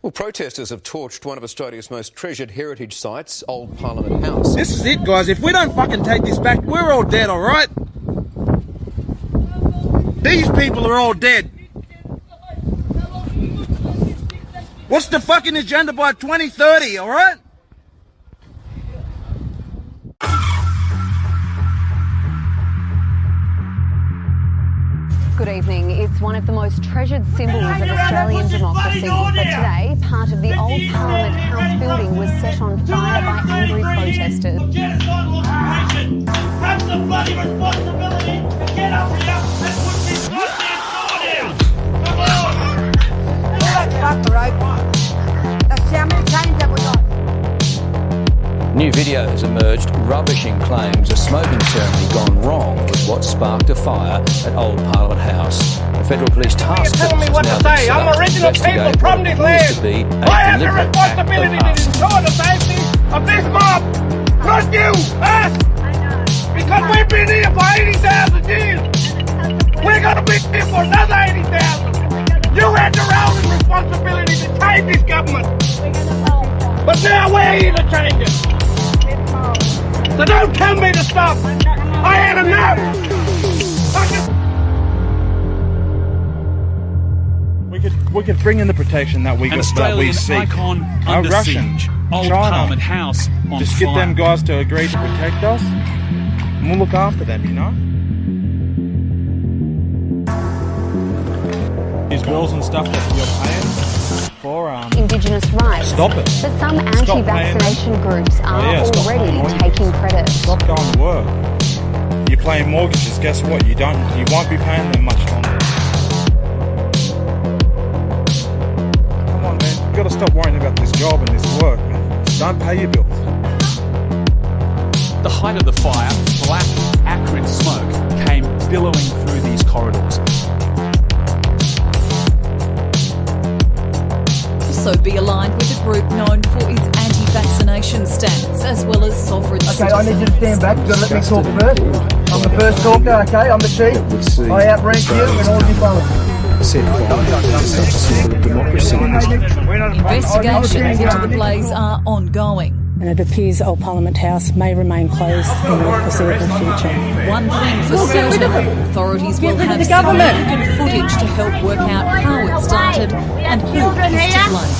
Well, protesters have torched one of Australia's most treasured heritage sites, Old Parliament House. This is it, guys. If we don't fucking take this back, we're all dead, all right? These people are all dead. What's the fucking agenda by 2030, all right? Good evening. It's one of the most treasured symbols of Australian democracy, but today part of the old Parliament House building was set on fire by angry protesters. Have some bloody responsibility to get up here and put this goddamn door down! Come on! That's right. That's how many times have we got? New videos emerged rubbishing claims a smoking ceremony gone wrong was what sparked a fire at Old Parliament House. The Federal Police Task Force has now been set up to investigate what appears to be a I have the deliberate act of responsibility to arson. ensure the safety of this mob! Not you! Us! Because we've been here for 80,000 years! We're gonna be here for another 80,000! You had the role and responsibility to change this government! But now we're here to change it! So don't tell me to stop! I had enough! We could bring in the protection that we An got, that we Australian seek. icon Our under Russian, siege. Old China. Parliament House on Just fire. get them guys to agree to protect us, and we'll look after them, you know? These bills and stuff that you're paying for, Indigenous rights. stop it. But some anti-vaccination groups are already taking credit. Stop going to work. You're paying mortgages, guess what? You won't be paying them much longer. Come on, man. You gotta stop worrying about this job and this work, man. Don't pay your bills. The height of the fire, black, acrid smoke came billowing through these corridors. Also be aligned with a group known for its anti-vaccination stance, as well as sovereign Okay, I need you to stand back. You've got to let me talk first. I'm the first talker, okay? I'm the chief. I outrank you and all you fellas. Investigations into the blaze are ongoing. And it appears Old Parliament House may remain closed in the foreseeable future. One thing for certain, authorities will have significant footage to help work out how it started and who is to blame.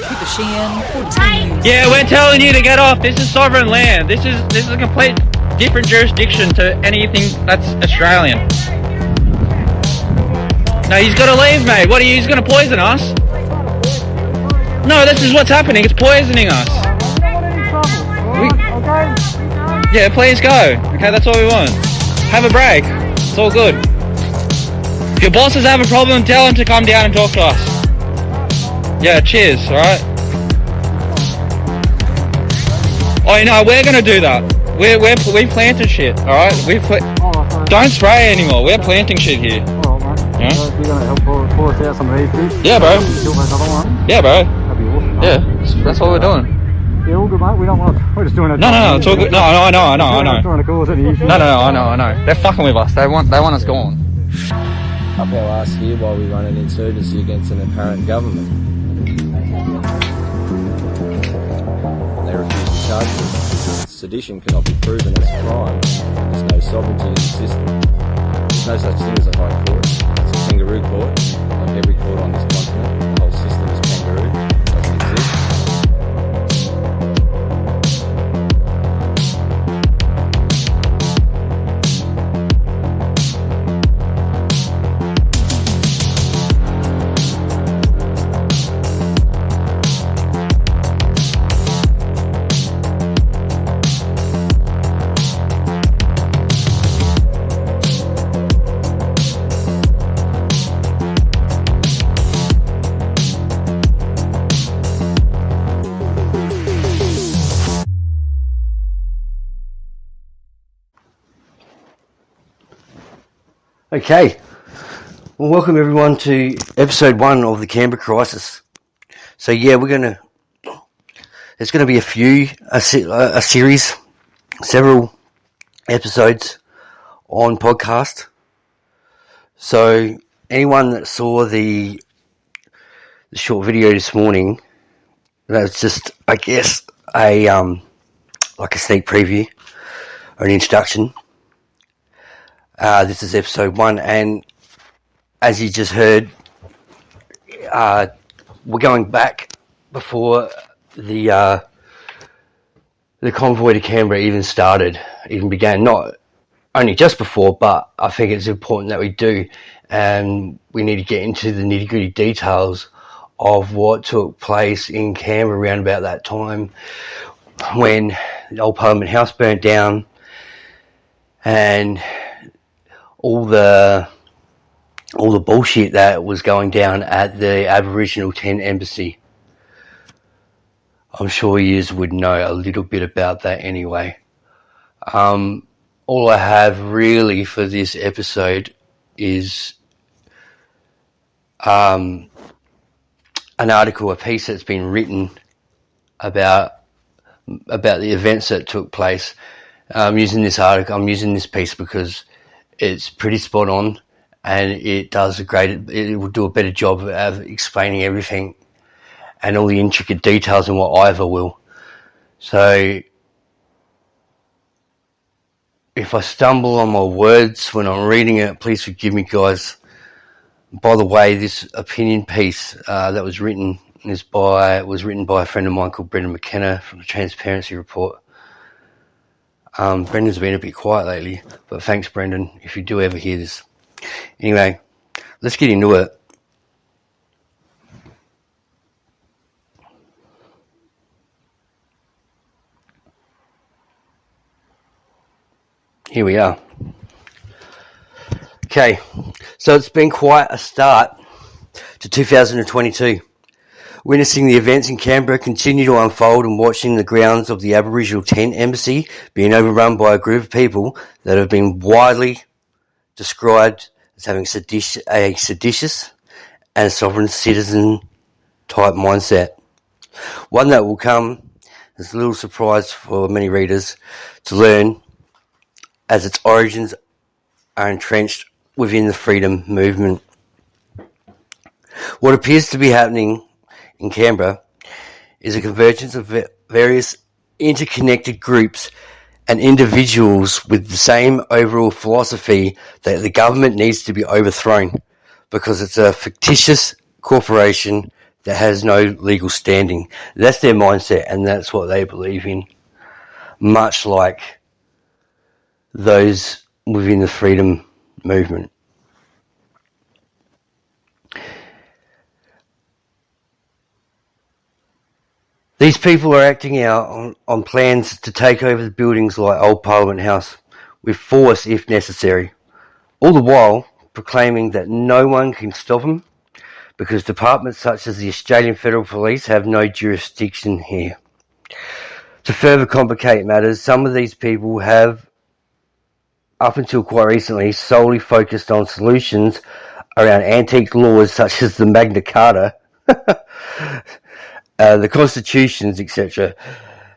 Pippa Sheehan for 10 News. Yeah, we're telling you to get off. This is sovereign land. This is a complete different jurisdiction to anything that's Australian. No, he's got to leave, mate. What are you? He's going to poison us? No, this is what's happening. It's poisoning us. Yeah, please go. Okay, that's all we want. Have a break. It's all good. If your bosses have a problem, tell them to come down and talk to us. Yeah, cheers, alright? Oh, you know, we're gonna do that. We planted shit, alright? Don't spray anymore. We're planting shit here. Yeah? You're going to help pull us out some of these things? Yeah, bro. Kill those other ones? Yeah, bro. That'd be awesome, mate. Yeah, that's what we're doing. Yeah, all good, mate. We don't want to... We're just doing it. No, it's all good. No, I know. We're not trying to cause any issues. No, I know. They're fucking with us. They want us gone. Up our ass here while we run an insurgency against an apparent government. They refuse to charge us. Sedition cannot be proven as a crime. There's no sovereignty in the system. There's no such thing as a high court. It's a kangaroo court, like every court on this continent. The whole system is kangaroo. It doesn't exist. Okay, well, welcome everyone to episode 1 of the Canberra Crisis. So yeah, there's going to be a series, several episodes on podcast. So anyone that saw the short video this morning that's just, I guess, a like a sneak preview or an introduction. This is episode 1, and as you just heard, we're going back before the convoy to Canberra even began. Not only just before, but I think it's important that we do, and we need to get into the nitty-gritty details of what took place in Canberra around about that time when the old Parliament House burnt down and all the bullshit that was going down at the Aboriginal tent embassy. I'm sure you would know a little bit about that anyway. All I have really for this episode is an article, a piece that's been written about the events that took place. I'm using this piece because it's pretty spot on, and it will do a better job of explaining everything and all the intricate details than what I ever will. So if I stumble on my words when I'm reading it, please forgive me, guys. By the way, this opinion piece that was written by a friend of mine called Brendan McKenna from the Transparency Report. Brendan's been a bit quiet lately, but thanks, Brendan, if you do ever hear this. Anyway, let's get into it. Here we are. Okay, so it's been quite a start to 2022. Witnessing the events in Canberra continue to unfold and watching the grounds of the Aboriginal tent embassy being overrun by a group of people that have been widely described as having a seditious and sovereign citizen type mindset. One that will come as a little surprise for many readers to learn, as its origins are entrenched within the freedom movement. What appears to be happening in Canberra is a convergence of various interconnected groups and individuals with the same overall philosophy that the government needs to be overthrown because it's a fictitious corporation that has no legal standing. That's their mindset, and that's what they believe in, much like those within the freedom movement. These people are acting out on plans to take over the buildings like Old Parliament House with force if necessary, all the while proclaiming that no one can stop them because departments such as the Australian Federal Police have no jurisdiction here. To further complicate matters, some of these people have, up until quite recently, solely focused on solutions around antique laws such as the Magna Carta, the constitutions, etc.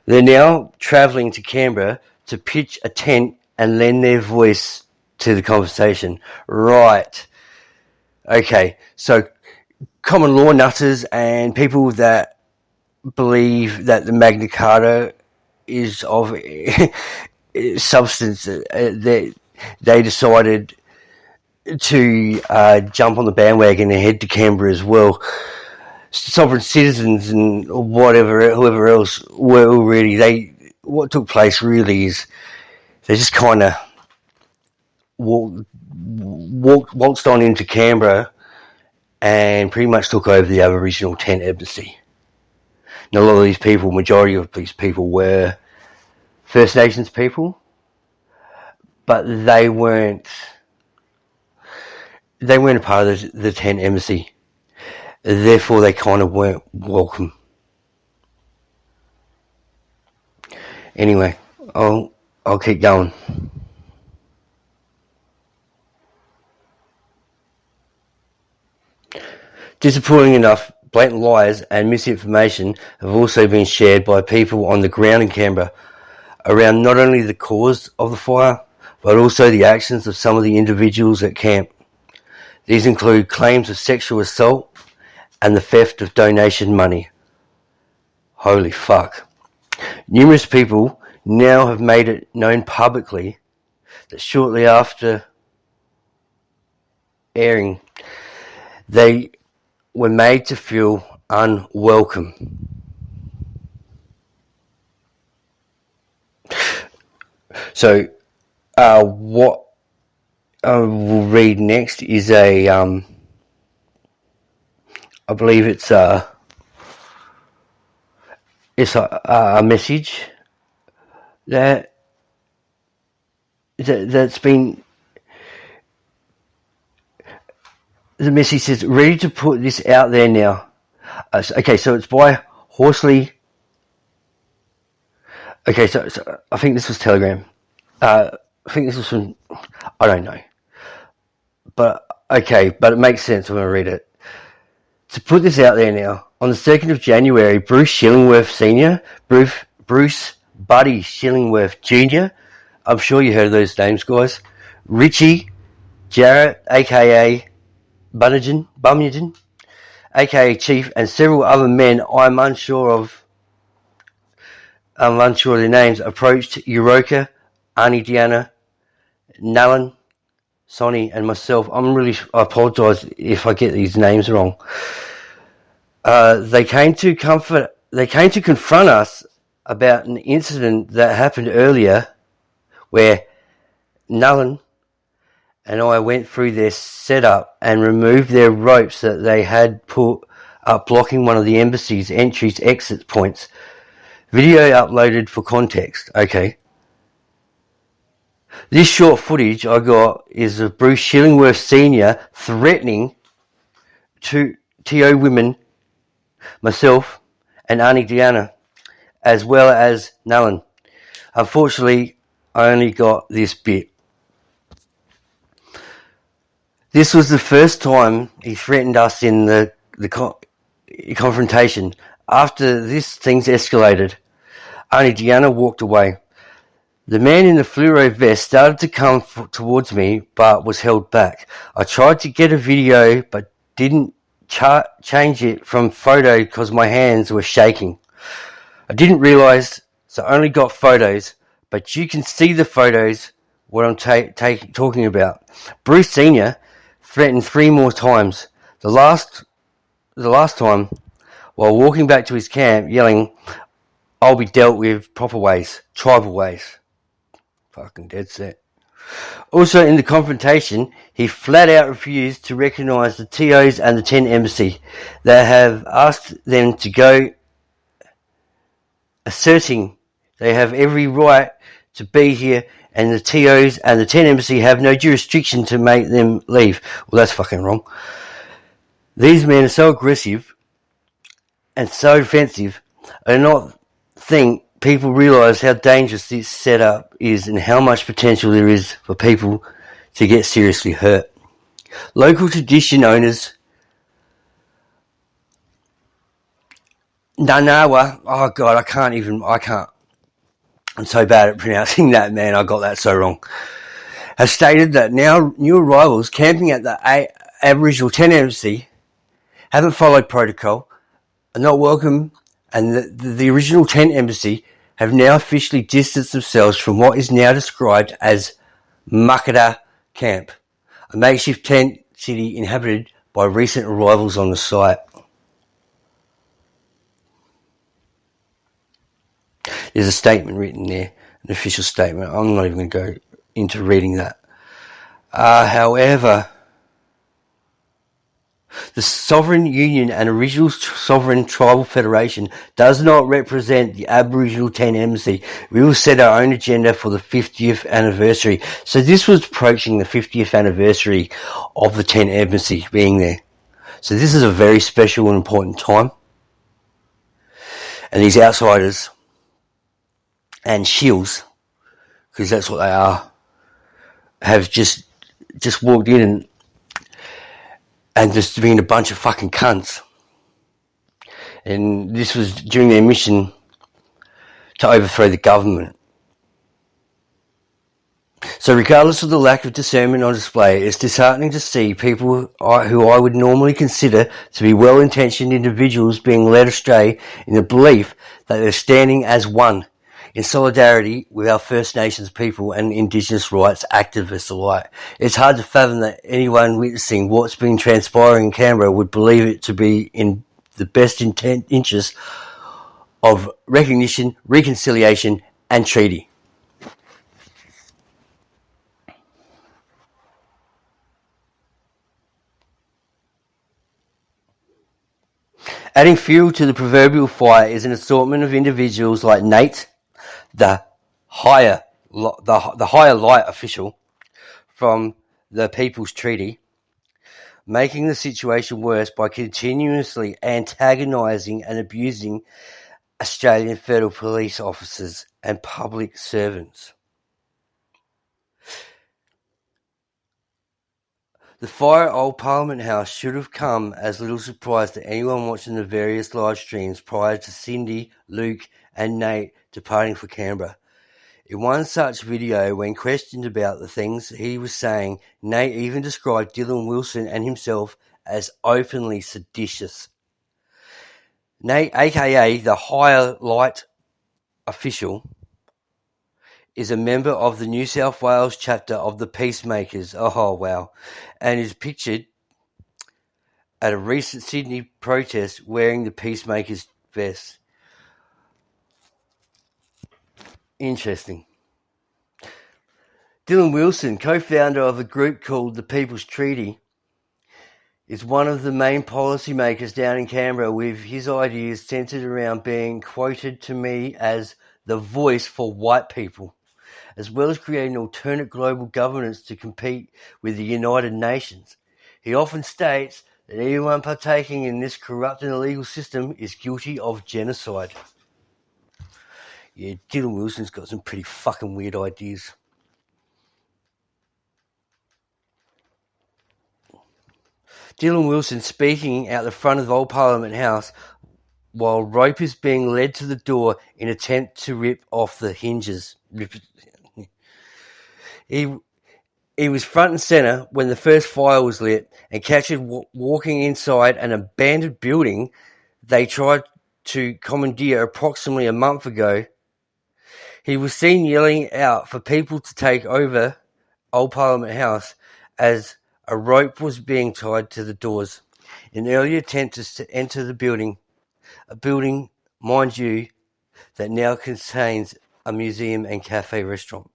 They're now travelling to Canberra to pitch a tent and lend their voice to the conversation. Right. Okay, so common law nutters and people that believe that the Magna Carta is of substance, they decided to jump on the bandwagon and head to Canberra as well. Sovereign citizens and whoever else were already, what took place really is they just kind of waltzed on into Canberra and pretty much took over the Aboriginal tent embassy. Now, a lot of these people, majority of these people were First Nations people, but they weren't a part of the tent embassy. Therefore, they kind of weren't welcome. Anyway, I'll keep going. Disappointing enough, blatant lies and misinformation have also been shared by people on the ground in Canberra around not only the cause of the fire, but also the actions of some of the individuals at camp. These include claims of sexual assault and the theft of donation money. Holy fuck. Numerous people now have made it known publicly that shortly after airing, they were made to feel unwelcome. So, what I will read next is I believe it's a message that's been. The message says, "Ready to put this out there now." Okay, so it's by Horsley. Okay, so I think this was Telegram. I think this was from. I don't know, but okay, but it makes sense when I read it. To put this out there now, on the 2nd of January, Bruce Shillingworth Sr., Bruce Buddy Shillingworth Jr., I'm sure you heard of those names, guys, Richie Jarrett, aka Bumyagin, aka Chief, and several other men I'm unsure of their names, approached Uroka, Arnie Deanna, Nalan, Sonny, and myself. I apologise if I get these names wrong. They came to confront us about an incident that happened earlier, where Nalan and I went through their setup and removed their ropes that they had put up blocking one of the embassy's entries exit points. Video uploaded for context. Okay. This short footage I got is of Bruce Shillingworth Sr. threatening two TO women, myself and Arnie Deanna, as well as Nalan. Unfortunately, I only got this bit. This was the first time he threatened us in the confrontation. After this, things escalated. Arnie Deanna walked away. The man in the fluoro vest started to come towards me, but was held back. I tried to get a video, but didn't change it from photo because my hands were shaking. I didn't realise, so I only got photos, but you can see the photos, what I'm talking about. Bruce Sr. threatened 3 more times. The last time, while walking back to his camp, yelling, "I'll be dealt with proper ways, tribal ways." Fucking dead set. Also in the confrontation, he flat out refused to recognise the TOs and the 10 embassy. They have asked them to go, asserting they have every right to be here, and the TOs and the 10 embassy have no jurisdiction to make them leave. Well, that's fucking wrong. These men are so aggressive and so offensive. I do not think people realise how dangerous this setup is and how much potential there is for people to get seriously hurt. Local tradition owners, Nanawa, oh God, I can't. I'm so bad at pronouncing that, man. I got that so wrong. Has stated that now new arrivals camping at the Aboriginal 10 embassy haven't followed protocol, are not welcome, and the original 10 embassy have now officially distanced themselves from what is now described as Makata Camp, a makeshift tent city inhabited by recent arrivals on the site. There's a statement written there, an official statement. I'm not even going to go into reading that. However, the Sovereign Union and Original Sovereign Tribal Federation does not represent the Aboriginal 10 embassy. We will set our own agenda for the 50th anniversary. So this was approaching the 50th anniversary of the 10 embassy being there. So this is a very special and important time. And these outsiders and shills, because that's what they are, have just walked in and just been a bunch of fucking cunts. And this was during their mission to overthrow the government. So regardless of the lack of discernment on display, it's disheartening to see people who I would normally consider to be well-intentioned individuals being led astray in the belief that they're standing as one, in solidarity with our First Nations people and Indigenous rights activists alike. It's hard to fathom that anyone witnessing what's been transpiring in Canberra would believe it to be in the best interest of recognition, reconciliation and treaty. Adding fuel to the proverbial fire is an assortment of individuals like Nate, the higher light official from the People's Treaty, making the situation worse by continuously antagonising and abusing Australian federal police officers and public servants. The fire at Old Parliament House should have come as little surprise to anyone watching the various live streams prior to Cindy, Luke and Nate departing for Canberra. In one such video, when questioned about the things he was saying, Nate even described Dylan Wilson and himself as openly seditious. Nate, aka the higher light official, is a member of the New South Wales chapter of the Peacemakers. Oh, wow. And is pictured at a recent Sydney protest wearing the Peacemakers vest. Interesting. Dylan Wilson, co-founder of a group called the People's Treaty, is one of the main policymakers down in Canberra, with his ideas centred around being quoted to me as the voice for white people, as well as creating alternate global governance to compete with the United Nations. He often states that anyone partaking in this corrupt and illegal system is guilty of genocide. Yeah, Dylan Wilson's got some pretty fucking weird ideas. Dylan Wilson speaking out the front of Old Parliament House while rope is being led to the door in attempt to rip off the hinges. He was front and centre when the first fire was lit, and captured walking inside an abandoned building they tried to commandeer approximately a month ago. He was seen yelling out for people to take over Old Parliament House as a rope was being tied to the doors in an early attempt to enter the building, a building, mind you, that now contains a museum and cafe restaurant.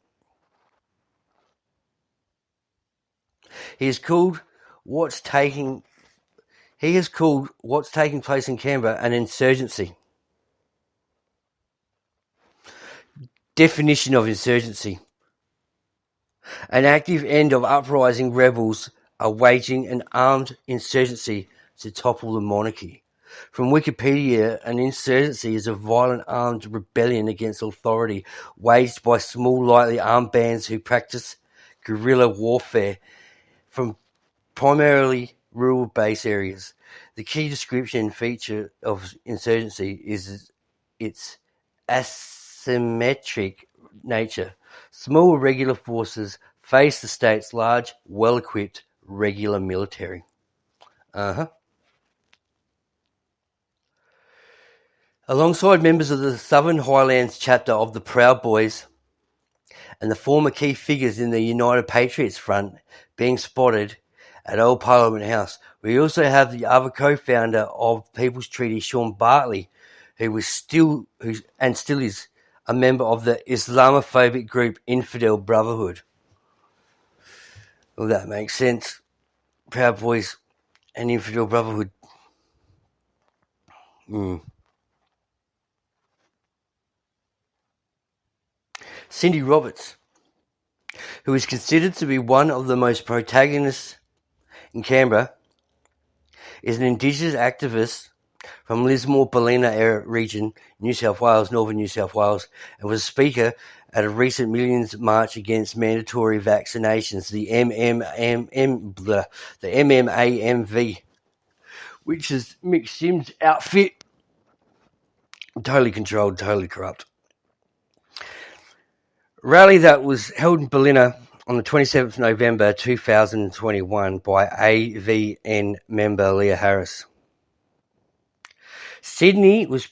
He has called what's taking place in Canberra an insurgency. Definition of insurgency: an active end of uprising rebels are waging an armed insurgency to topple the monarchy. From Wikipedia, an insurgency is a violent armed rebellion against authority waged by small, lightly armed bands who practice guerrilla warfare from primarily rural base areas. The key description feature of insurgency is its asymmetric nature. Small irregular forces face the state's large, well-equipped regular military. Alongside members of the Southern Highlands chapter of the Proud Boys and the former key figures in the United Patriots Front being spotted at Old Parliament House, we also have the other co-founder of People's Treaty, Sean Bartley, who still is a member of the Islamophobic group Infidel Brotherhood. Well, that makes sense. Proud Boys and Infidel Brotherhood. Cindy Roberts, who is considered to be one of the most protagonists in Canberra, is an Indigenous activist from Lismore-Ballina region, New South Wales, northern New South Wales, and was a speaker at a recent Millions March against mandatory vaccinations, the MMAMV, which is Mick Sims' outfit. Totally controlled, totally corrupt. rally that was held in Ballina on the 27th November 2021 by AVN member Leah Harris. Cindy was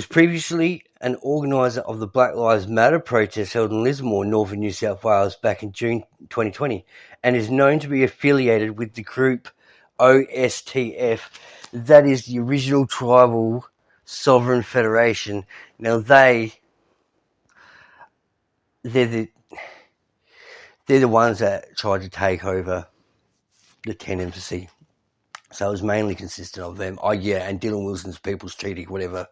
previously an organiser of the Black Lives Matter protest held in Lismore, northern New South Wales back in June 2020 and is known to be affiliated with the group OSTF, that is the Original Tribal Sovereign Federation. Now they're the ones that tried to take over the 10 embassy. So it was mainly consistent of them. Oh yeah, and Dylan Wilson's People's Treaty, whatever.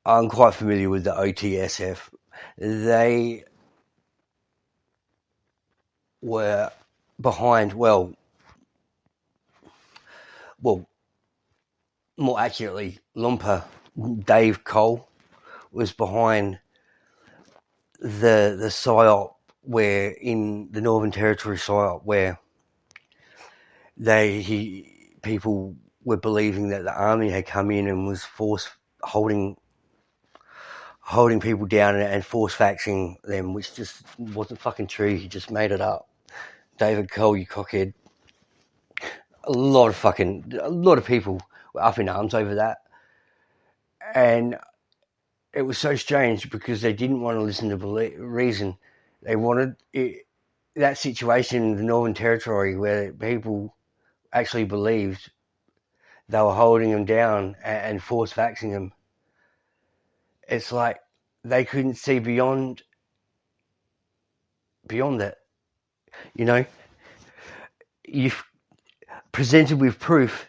I'm quite familiar with the OTSF. They were behind, well, more accurately, Lumpa Dave Cole was behind the PSYOP where in the Northern Territory PSYOP where people were believing that the army had come in and was holding people down and force faxing them, which just wasn't fucking true. He just made it up. David Cole, you cockhead. A lot of people were up in arms over that. And it was so strange because they didn't want to listen to reason. They wanted that situation in the Northern Territory where people actually believed they were holding them down and force faxing them. It's like they couldn't see beyond that. You know, you've presented with proof,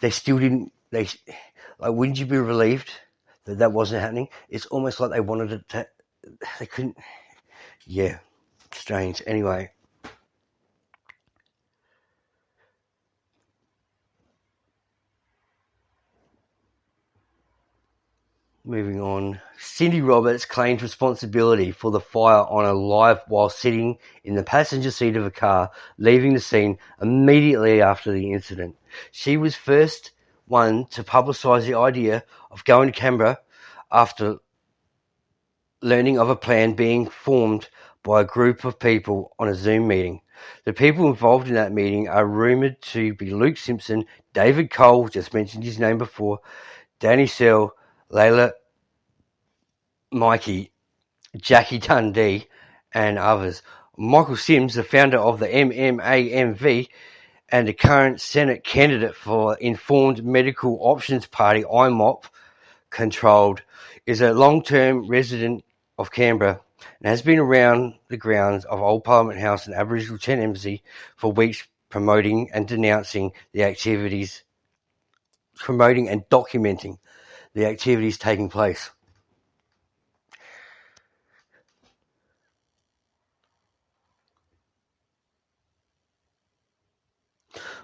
they still didn't. Wouldn't you be relieved that wasn't happening? It's almost like they wanted it to. They couldn't. Yeah, strange. Anyway. Moving on, Cindy Roberts claimed responsibility for the fire on her life while sitting in the passenger seat of a car, leaving the scene immediately after the incident. She was first one to publicise the idea of going to Canberra after learning of a plan being formed by a group of people on a Zoom meeting. The people involved in that meeting are rumoured to be Luke Simpson, David Cole, just mentioned his name before, Danny Sell, Layla Mikey, Jackie Dundee, and others. Michael Sims, the founder of the MMAMV and the current Senate candidate for Informed Medical Options Party, IMOP controlled, is a long-term resident of Canberra and has been around the grounds of Old Parliament House and Aboriginal 10 Embassy for weeks, promoting and documenting the activities taking place.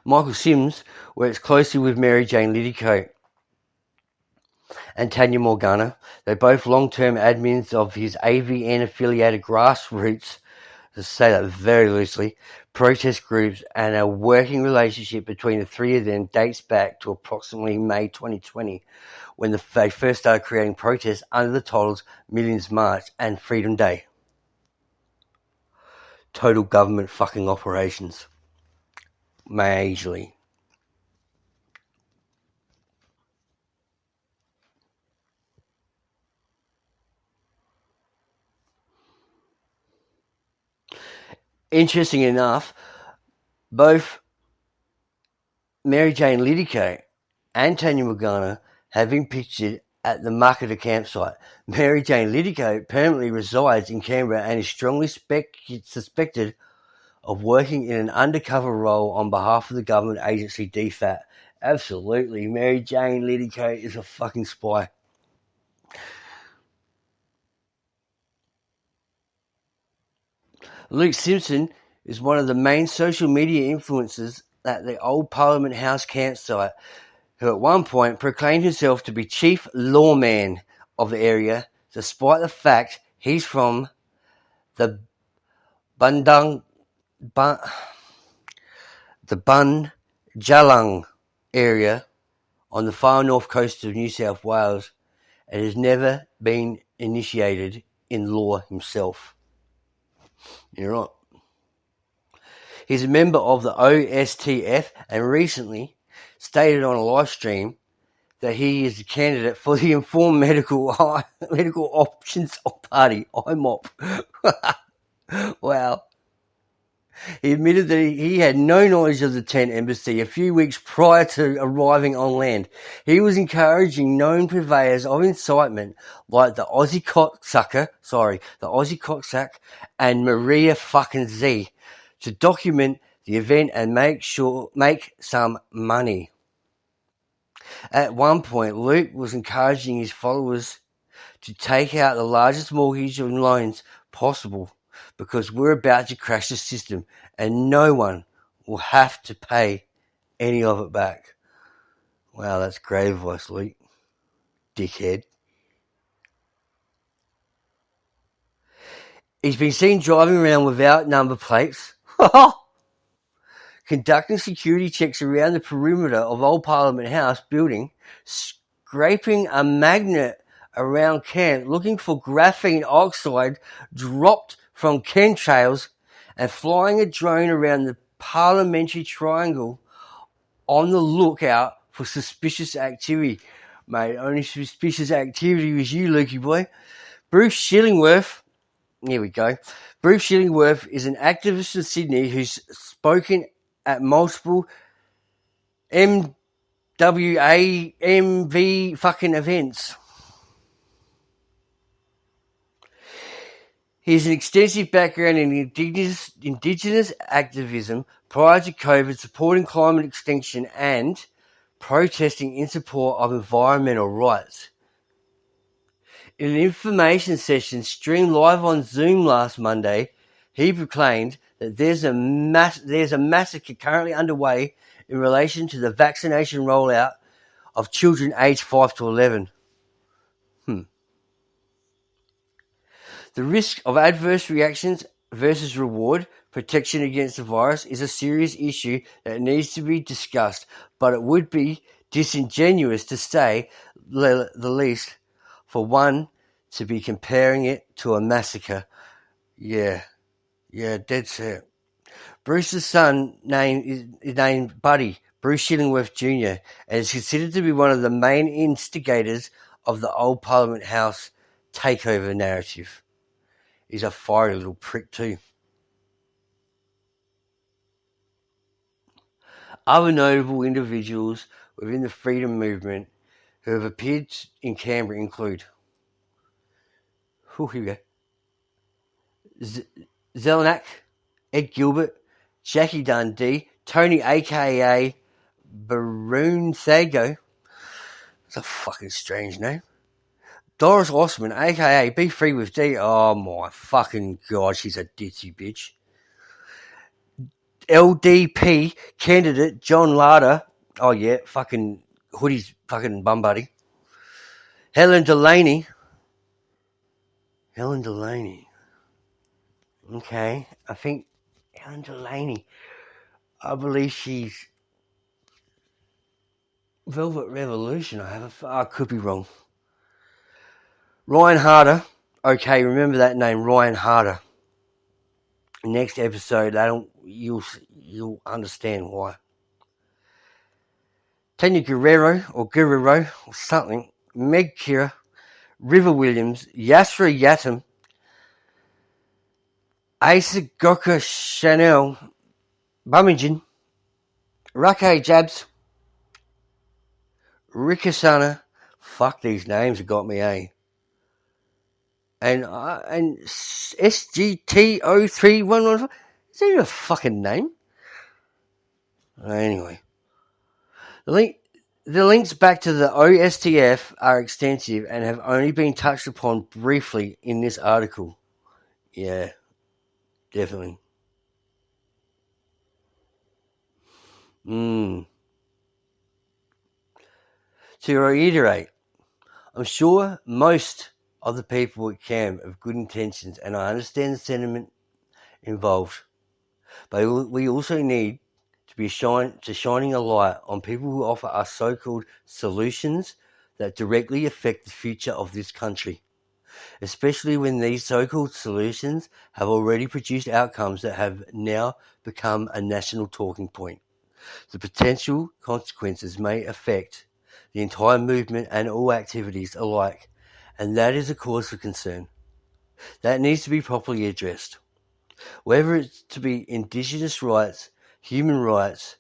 Michael Sims works closely with Mary Jane Liddycoat and Tanya Morgana. They're both long-term admins of his AVN-affiliated grassroots, to say that very loosely, protest groups, and a working relationship between the three of them dates back to approximately May 2020, when they first started creating protests under the titles Millions March and Freedom Day. Total government fucking operations. Majorly. Interesting enough, both Mary Jane Liddycoat and Tanya Morgana have been pictured at the Marketer campsite. Mary Jane Liddycoat permanently resides in Canberra and is strongly suspected of working in an undercover role on behalf of the government agency DFAT. Absolutely, Mary Jane Liddycoat is a fucking spy. Luke Simpson is one of the main social media influencers at the Old Parliament House campsite, who at one point proclaimed himself to be chief lawman of the area, despite the fact he's from the Bunjalung area on the far north coast of New South Wales, and has never been initiated in law himself. You're right. He's a member of the OSTF and recently stated on a live stream that he is a candidate for the Informed Medical Options Party, IMOP. Wow. He admitted that he had no knowledge of the tent embassy a few weeks prior to arriving on land. He was encouraging known purveyors of incitement like the Aussie Cocksucker and Maria fucking Z to document the event and make some money. At one point, Luke was encouraging his followers to take out the largest mortgage and loans possible because we're about to crash the system and no one will have to pay any of it back. Wow, that's great advice, Luke. Dickhead. He's been seen driving around without number plates, conducting security checks around the perimeter of Old Parliament House building, scraping a magnet around camp, looking for graphene oxide dropped from chemtrails, and flying a drone around the parliamentary triangle on the lookout for suspicious activity. Mate, only suspicious activity was you, Lukey boy. Bruce Shillingworth, here we go. Bruce Shillingworth is an activist in Sydney who's spoken at multiple MWAMV fucking events. He has an extensive background in indigenous activism prior to COVID, supporting climate extinction and protesting in support of environmental rights. In an information session streamed live on Zoom last Monday, he proclaimed that there's a massacre currently underway in relation to the vaccination rollout of children aged 5 to 11. The risk of adverse reactions versus reward protection against the virus is a serious issue that needs to be discussed, but it would be disingenuous to say the least for one to be comparing it to a massacre. Yeah, dead set. Bruce's son is named Buddy, Bruce Shillingworth Jr., and is considered to be one of the main instigators of the Old Parliament House takeover narrative. He's a fiery little prick too. Other notable individuals within the freedom movement who have appeared in Canberra include Zelenak, Ed Gilbert, Jackie Dundee, Tony aka Baroon Thago. That's a fucking strange name. Doris Osman, aka Be Free with D. Oh my fucking god, she's a ditzy bitch. LDP candidate John Larder. Oh yeah, fucking Hoodie's fucking bum buddy. Helen Delaney. Okay, I think Helen Delaney. I believe she's Velvet Revolution. I could be wrong. Ryan Harder. Okay, remember that name, Ryan Harder. Next episode, you'll understand why. Tanya Guerrero or something. Meg Kira, River Williams, Yasra Yatum, Asa Goka Chanel, Bumingen, Rake Jabs, Rikasana. Fuck, these names have got me, eh? And SGT03115. Is that a fucking name? Anyway. The links back to the OSTF are extensive and have only been touched upon briefly in this article. Yeah, definitely. To reiterate, I'm sure most of the people at CAM have good intentions, and I understand the sentiment involved. But we also need to be shining a light on people who offer us so-called solutions that directly affect the future of this country. especially when these so-called solutions have already produced outcomes that have now become a national talking point. The potential consequences may affect the entire movement and all activities alike, and that is a cause for concern. That needs to be properly addressed. Whether it's to be Indigenous rights, human rights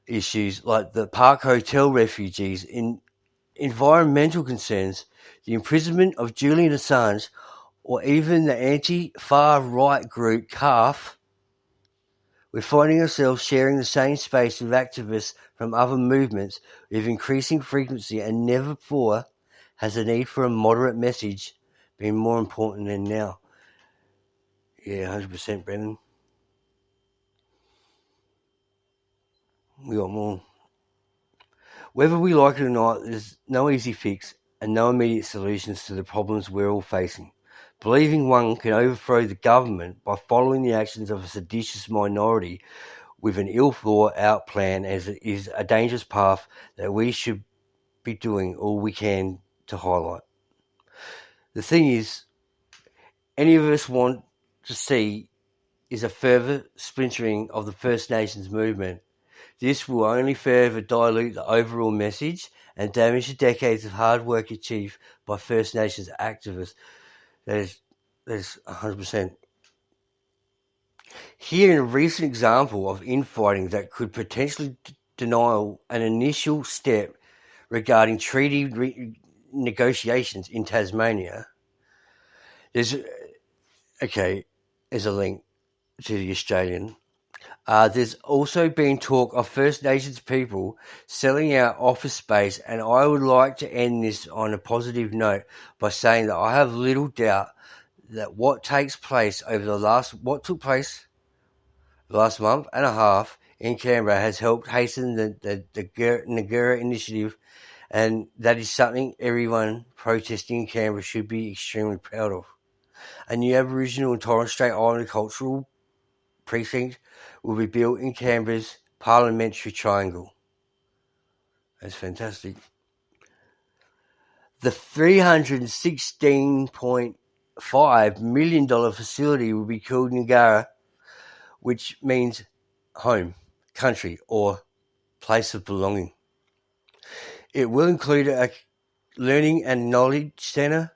issues like the Park Hotel refugees, in environmental concerns, the imprisonment of Julian Assange, or even the anti-far right group CARF, we're finding ourselves sharing the same space with activists from other movements with increasing frequency, and never before has the need for a moderate message been more important than now. Yeah, 100%, Brendan. We got more. Whether we like it or not, there's no easy fix and no immediate solutions to the problems we're all facing. Believing one can overthrow the government by following the actions of a seditious minority with an ill-thought-out plan is a dangerous path that we should be doing all we can to highlight. The thing is, any of us want to see is a further splintering of the First Nations movement. This will only further dilute the overall message and damage the decades of hard work achieved by First Nations activists. That is 100%. Here in a recent example of infighting that could potentially deny an initial step regarding treaty negotiations in Tasmania, there's a link to the Australian. There's also been talk of First Nations people selling out office space, and I would like to end this on a positive note by saying that I have little doubt that what took place the last month and a half in Canberra has helped hasten the Ngurra initiative, and that is something everyone protesting in Canberra should be extremely proud of. A new Aboriginal and Torres Strait Islander cultural precinct will be built in Canberra's parliamentary triangle. That's fantastic. The $316.5 million facility will be called Ngurra, which means home, country, or place of belonging. It will include a learning and knowledge centre,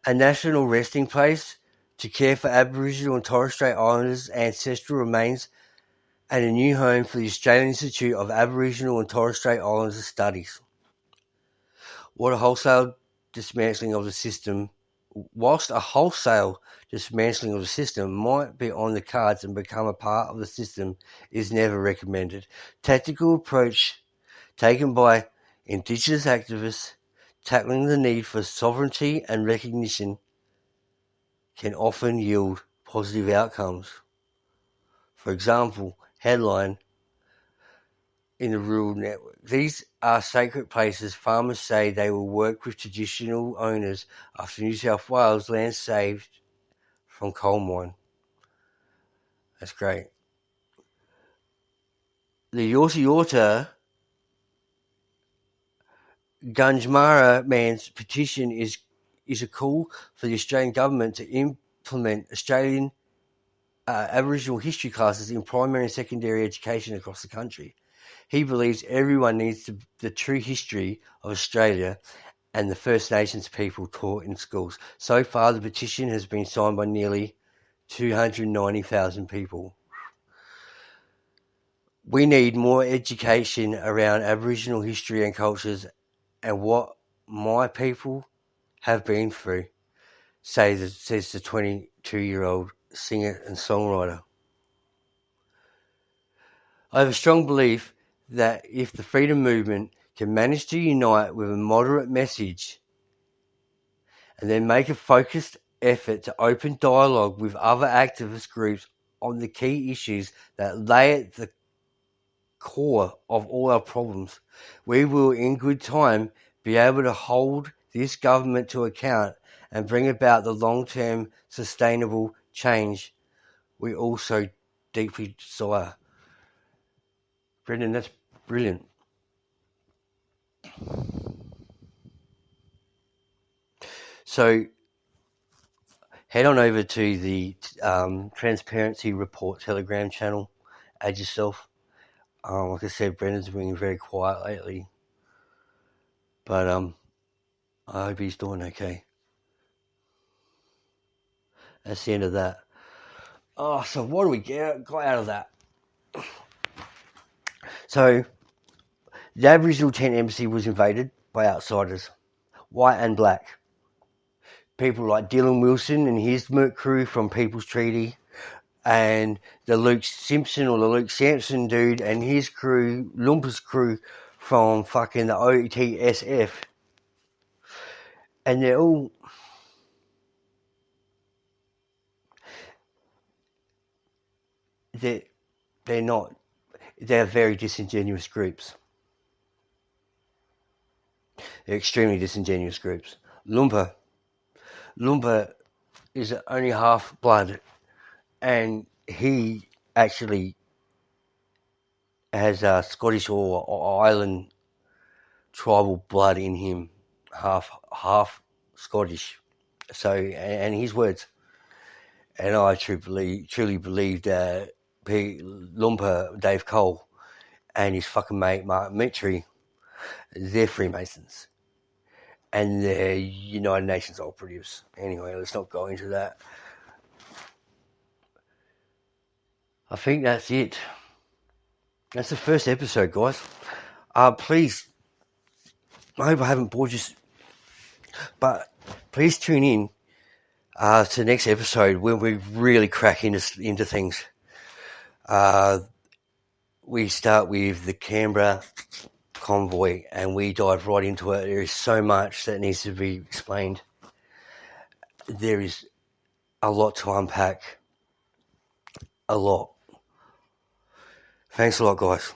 a national resting place to care for Aboriginal and Torres Strait Islanders' ancestral remains, and a new home for the Australian Institute of Aboriginal and Torres Strait Islanders Studies. Whilst a wholesale dismantling of the system might be on the cards and become a part of the system, is never recommended. Tactical approach taken by Indigenous activists tackling the need for sovereignty and recognition can often yield positive outcomes. For example, headline in the rural network. These are sacred places. Farmers say they will work with traditional owners after New South Wales land saved from coal mine. That's great. The Yorta Yorta Gunjmara man's petition is a call for the Australian government to implement Australian Aboriginal history classes in primary and secondary education across the country. He believes everyone needs the true history of Australia and the First Nations people taught in schools. So far, the petition has been signed by nearly 290,000 people. We need more education around Aboriginal history and cultures and what my people have been through, says the 22-year-old singer and songwriter. I have a strong belief that if the freedom movement can manage to unite with a moderate message and then make a focused effort to open dialogue with other activist groups on the key issues that lay at the core of all our problems, we will in good time be able to hold this government to account and bring about the long-term sustainable change we all so deeply desire. Brendan, that's brilliant. So head on over to the Transparency Report Telegram channel. Add yourself. Like I said, Brendan's been very quiet lately. But I hope he's doing okay. That's the end of that. Oh, so what do we got out of that? So, the Aboriginal tent embassy was invaded by outsiders, white and black. People like Dylan Wilson and his Merc crew from People's Treaty, and the Luke Simpson or the Luke Sampson dude and his crew, Lumpa's crew from fucking the OTSF. And they're all... They're not... They're very disingenuous groups. They're extremely disingenuous groups. Lumpa is only half blood, and he actually has Scottish or Island tribal blood in him, half Scottish. So, and his words, and I truly believe that Lumpa, Dave Cole, and his fucking mate Mark Mitri, they're Freemasons. And they're United Nations operatives. Anyway, let's not go into that. I think that's it. That's the first episode, guys. Please, I hope I haven't bored you, but please tune in to the next episode when we really crack into things. We start with the Canberra convoy and we dive right into it. There is so much that needs to be explained. There is a lot to unpack. A lot. Thanks a lot, guys.